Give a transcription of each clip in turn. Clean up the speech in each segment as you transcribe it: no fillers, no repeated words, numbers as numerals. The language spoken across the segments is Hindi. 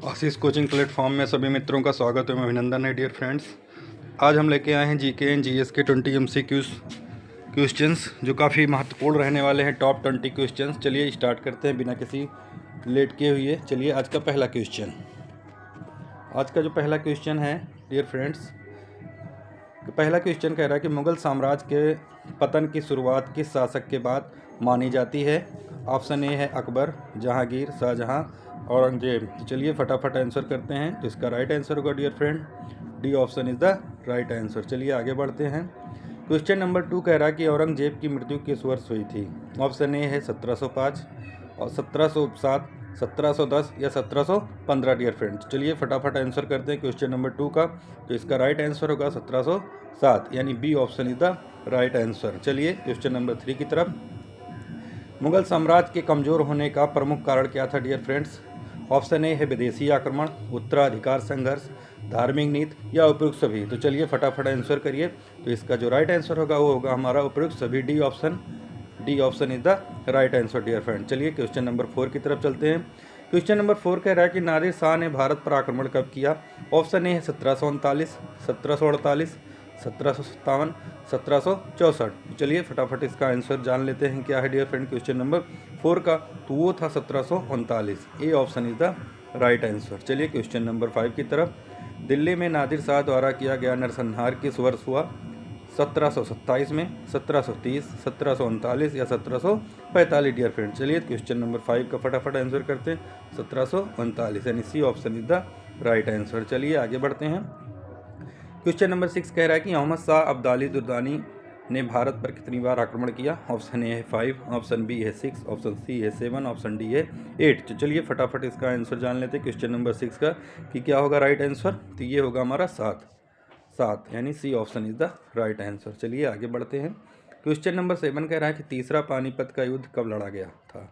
आशीष कोचिंग प्लेटफॉर्म में सभी मित्रों का स्वागत है। मैं अभिनंदन है डियर फ्रेंड्स। आज हम लेके आए हैं जीके एंड जीएस के 20 एमसीक्यूज क्वेश्चंस जो काफ़ी महत्वपूर्ण रहने वाले हैं। Top 20 questions. चलिए स्टार्ट करते हैं बिना किसी लेट किए हुए। चलिए आज का पहला क्वेश्चन। आज का जो पहला क्वेश्चन है डियर फ्रेंड्स, पहला क्वेश्चन कह रहा है कि मुग़ल साम्राज्य के पतन की शुरुआत किस शासक के बाद मानी जाती है। ऑप्शन ए है अकबर, जहांगीर, शाहजहां, औरंगजेब। तो चलिए फटाफट आंसर करते हैं। तो इसका राइट आंसर होगा dear friend D option is the right answer. चलिए आगे बढ़ते हैं। क्वेश्चन नंबर 2 कह रहा है कि औरंगजेब की मृत्यु किस वर्ष हुई थी। ऑप्शन ए है 1705 और 1707, 1710 या 1715 डियर फ्रेंड्स। चलिए फटाफट आंसर करते हैं क्वेश्चन नंबर 2 का। तो इसका राइट आंसर होगा 1707 यानी B option is the right answer. चलिए क्वेश्चन नंबर 3 की तरफ। मुगल साम्राज्य के कमज़ोर होने का प्रमुख कारण क्या था डियर फ्रेंड्स। ऑप्शन ए है विदेशी आक्रमण, उत्तराधिकार संघर्ष, धार्मिक नीति या उपयुक्त सभी। तो चलिए फटाफट आंसर करिए। तो इसका जो राइट आंसर होगा वो होगा हमारा उपयुक्त सभी। D option is the right answer dear friend. चलिए क्वेश्चन नंबर 4 की तरफ चलते हैं। क्वेश्चन नंबर 4 कह रहा है कि नादिर शाह ने भारत पर आक्रमण कब किया। ऑप्शन ए है 1739, 1748, 1757, 1764। चलिए फटाफट इसका आंसर जान लेते हैं क्या है डियर फ्रेंड क्वेश्चन नंबर 4 का। तो वो था 1739। ए option is the right answer. चलिए क्वेश्चन नंबर 5 की तरफ। दिल्ली में नादिर शाह द्वारा किया गया नरसंहार किस वर्ष हुआ। 1727 में, 1730, 1739 या 1745 डियर फ्रेंड। चलिए क्वेश्चन नंबर 5 का फटाफट आंसर करते हैं। 1739 यानी C option is the right answer. चलिए आगे बढ़ते हैं। क्वेश्चन नंबर 6 कह रहा है कि मोहम्मद शाह अब्दाली दुर्रानी ने भारत पर कितनी बार आक्रमण किया। ऑप्शन ए है 5, ऑप्शन बी है 6, ऑप्शन सी है 7, ऑप्शन डी है 8। तो चलिए फटाफट इसका आंसर जान लेते हैं क्वेश्चन नंबर 6 का कि क्या होगा राइट आंसर। तो ये होगा हमारा 7 यानी C option is the right answer. चलिए आगे बढ़ते हैं। क्वेश्चन नंबर 7 कह रहा है कि तीसरा पानीपत का युद्ध कब लड़ा गया था।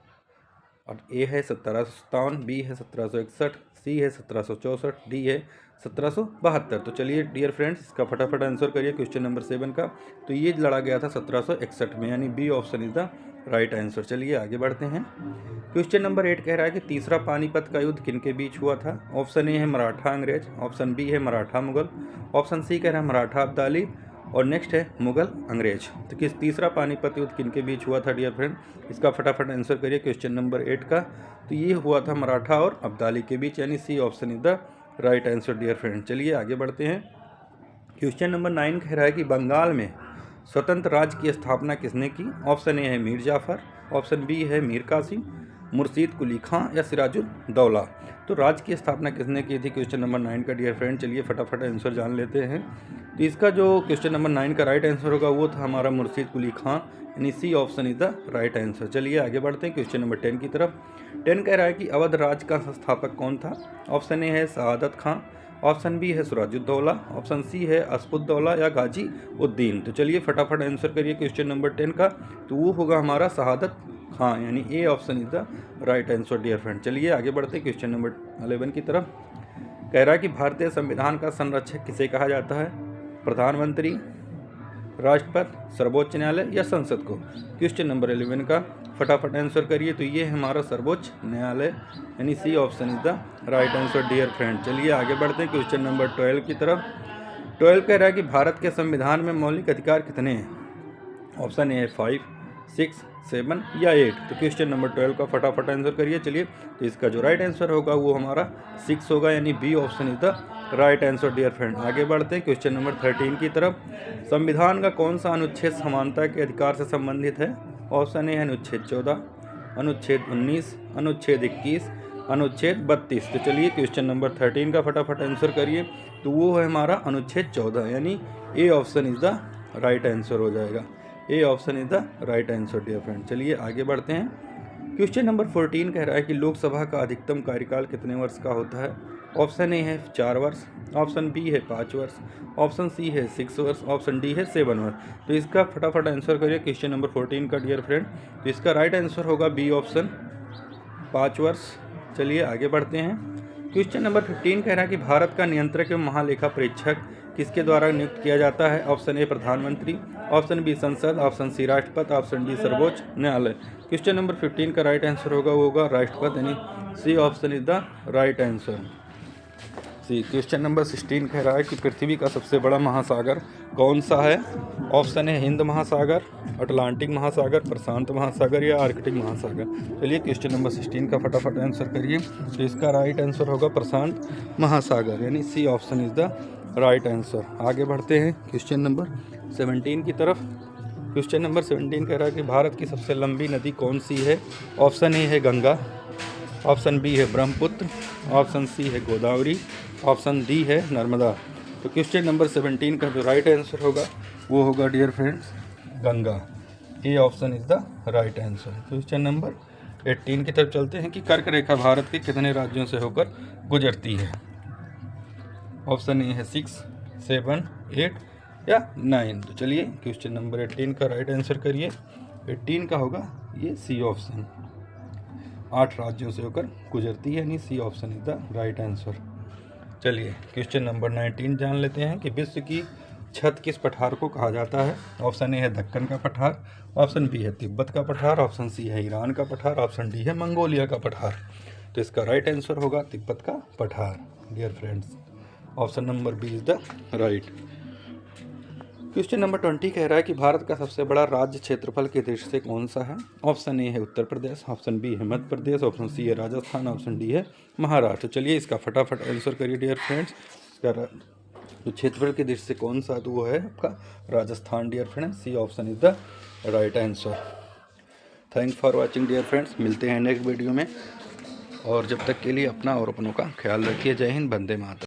और ए है 1757, बी है 1761, सी है 1764, डी है 1772। तो चलिए डियर फ्रेंड्स इसका फटाफट आंसर करिए क्वेश्चन नंबर 7 का। तो ये लड़ा गया था 1761 में यानी B option is the right answer. चलिए आगे बढ़ते हैं। क्वेश्चन नंबर 8 कह रहा है कि तीसरा पानीपत का युद्ध किन के बीच हुआ था। ऑप्शन ए है मराठा अंग्रेज, ऑप्शन बी है मराठा मुगल, ऑप्शन सी कह रहा है मराठा अब्दाली और नेक्स्ट है मुगल अंग्रेज। तो किस तीसरा पानीपत युद्ध किन के बीच हुआ था डियर फ्रेंड। इसका फटाफट आंसर करिए क्वेश्चन नंबर 8 का। तो ये हुआ था मराठा और अब्दाली के बीच यानी C option is the right answer dear friend. चलिए आगे बढ़ते हैं। क्वेश्चन नंबर 9 कह रहा है कि बंगाल में स्वतंत्र राज्य की स्थापना किसने की। ऑप्शन ए है मीर जाफर, ऑप्शन बी है मीर कासिम, मुर्शीद कुली खां या सिराजुल दौला। तो राज्य की स्थापना किसने की थी क्वेश्चन नंबर 9 का डियर फ्रेंड। चलिए फटाफट आंसर जान लेते हैं। तो इसका जो क्वेश्चन नंबर 9 का राइट आंसर होगा वो था हमारा मुर्शीद कुली खां यानी C option is the right answer. चलिए आगे बढ़ते हैं क्वेश्चन नंबर 10 की तरफ। 10 कह रहा है कि अवध राज्य का संस्थापक कौन था। ऑप्शन ए है शहादत खां, ऑप्शन बी है सिराजुद्दौला, ऑप्शन सी है असफुद्दौला या गाजी उद्दीन। तो चलिए फटाफट आंसर करिए क्वेश्चन नंबर 10 का। तो वो होगा हमारा शहादत खां यानी A option is the right answer dear friend. चलिए आगे बढ़ते हैं क्वेश्चन नंबर 11 की तरफ। कह रहा है कि भारतीय संविधान का संरक्षक किसे कहा जाता है। प्रधानमंत्री, राष्ट्रपति, सर्वोच्च न्यायालय या संसद को। क्वेश्चन नंबर 11 का फटाफट आंसर करिए। तो ये है हमारा सर्वोच्च न्यायालय यानी C option is the right answer dear friend. चलिए आगे बढ़ते हैं क्वेश्चन नंबर 12 की तरफ। 12 कह रहा है कि भारत के संविधान में मौलिक अधिकार कितने हैं। ऑप्शन ए है 5, 6, 7 या 8। तो क्वेश्चन नंबर 12 का फटाफट आंसर करिए। चलिए तो इसका जो राइट आंसर होगा वो हमारा 6 होगा यानी B option is the right answer dear friend. आगे बढ़ते हैं क्वेश्चन नंबर 13 की तरफ। संविधान का कौन सा अनुच्छेद समानता के अधिकार से संबंधित है। ऑप्शन ए है अनुच्छेद 14, अनुच्छेद 19, अनुच्छेद 21, अनुच्छेद 32। तो चलिए क्वेश्चन नंबर 13 का फटाफट आंसर करिए। तो वो है हमारा अनुच्छेद 14 यानी A option is the right answer हो जाएगा। A option is the right answer dear friend. चलिए आगे बढ़ते हैं। क्वेश्चन नंबर 14 कह रहा है कि लोकसभा का अधिकतम कार्यकाल कितने वर्ष का होता है। ऑप्शन ए है 4 वर्ष, ऑप्शन बी है 5 वर्ष, ऑप्शन सी है 6 वर्ष, ऑप्शन डी है 7 वर्ष। तो इसका फटाफट आंसर करिए क्वेश्चन नंबर 14 का डियर फ्रेंड। तो इसका राइट आंसर होगा बी ऑप्शन 5 वर्ष। चलिए आगे बढ़ते हैं। क्वेश्चन नंबर 15 कह रहा है कि भारत का नियंत्रक एवं महालेखा परीक्षक किसके द्वारा नियुक्त किया जाता है। ऑप्शन ए प्रधानमंत्री, ऑप्शन बी संसद, ऑप्शन सी राष्ट्रपति, ऑप्शन डी सर्वोच्च न्यायालय। क्वेश्चन नंबर 15 का राइट आंसर होगा वो होगा राष्ट्रपति यानी C option is the right answer. C. Question number 16 कह रहा है कि पृथ्वी का सबसे बड़ा महासागर कौन सा है? ऑप्शन है हिंद महासागर, अटलांटिक महासागर, प्रशांत महासागर या आर्कटिक महासागर। चलिए क्वेश्चन नंबर 16 का फटाफट आंसर करिए। तो इसका राइट आंसर होगा प्रशांत महासागर, यानी C option is the right answer. आगे बढ़ते हैं क्वेश्चन नंबर 17 की तरफ। क्वेश्चन नंबर 17 कह रहा है कि भारत की सबसे लंबी नदी कौन सी है? ऑप्शन ए है गंगा, ऑप्शन बी है ब्रह्मपुत्र, ऑप्शन सी है गोदावरी, ऑप्शन डी है नर्मदा। तो क्वेश्चन नंबर 17 का जो राइट आंसर होगा वो होगा dear friends Ganga. A option is the right answer. Question number 18 की तरफ चलते हैं कि कर्क रेखा भारत के कितने राज्यों से होकर गुजरती है? ऑप्शन ए है 6, 7, 8 या 9। तो चलिए क्वेश्चन नंबर 18 का राइट आंसर करिए। 18 का होगा ये सी ऑप्शन, 8 राज्यों से होकर गुजरती है, यानी C option is the right answer. चलिए क्वेश्चन नंबर 19 जान लेते हैं कि विश्व की छत किस पठार को कहा जाता है? ऑप्शन ए है दक्कन का पठार, ऑप्शन बी है तिब्बत का पठार, ऑप्शन सी है ईरान का पठार, ऑप्शन डी है मंगोलिया का पठार। तो इसका राइट आंसर होगा तिब्बत का पठार dear friends. Option number B is the right. Question number 20 कह रहा है कि भारत का सबसे बड़ा राज्य क्षेत्रफल के दृष्टि से कौन सा है? ऑप्शन ए है उत्तर प्रदेश, ऑप्शन बी है मध्य प्रदेश, ऑप्शन सी है राजस्थान, ऑप्शन डी है महाराष्ट्र। चलिए इसका फटाफट आंसर करिए डियर फ्रेंड्स। इसका जो क्षेत्रफल की दृष्टि से कौन सा, तो वो है आपका Rajasthan dear friends. C option is the right answer. Thanks for watching dear friends. मिलते हैं नेक्स्ट वीडियो में, और जब तक के लिए अपना और अपनों का ख्याल रखिए। जय हिंद, वंदे मातरम।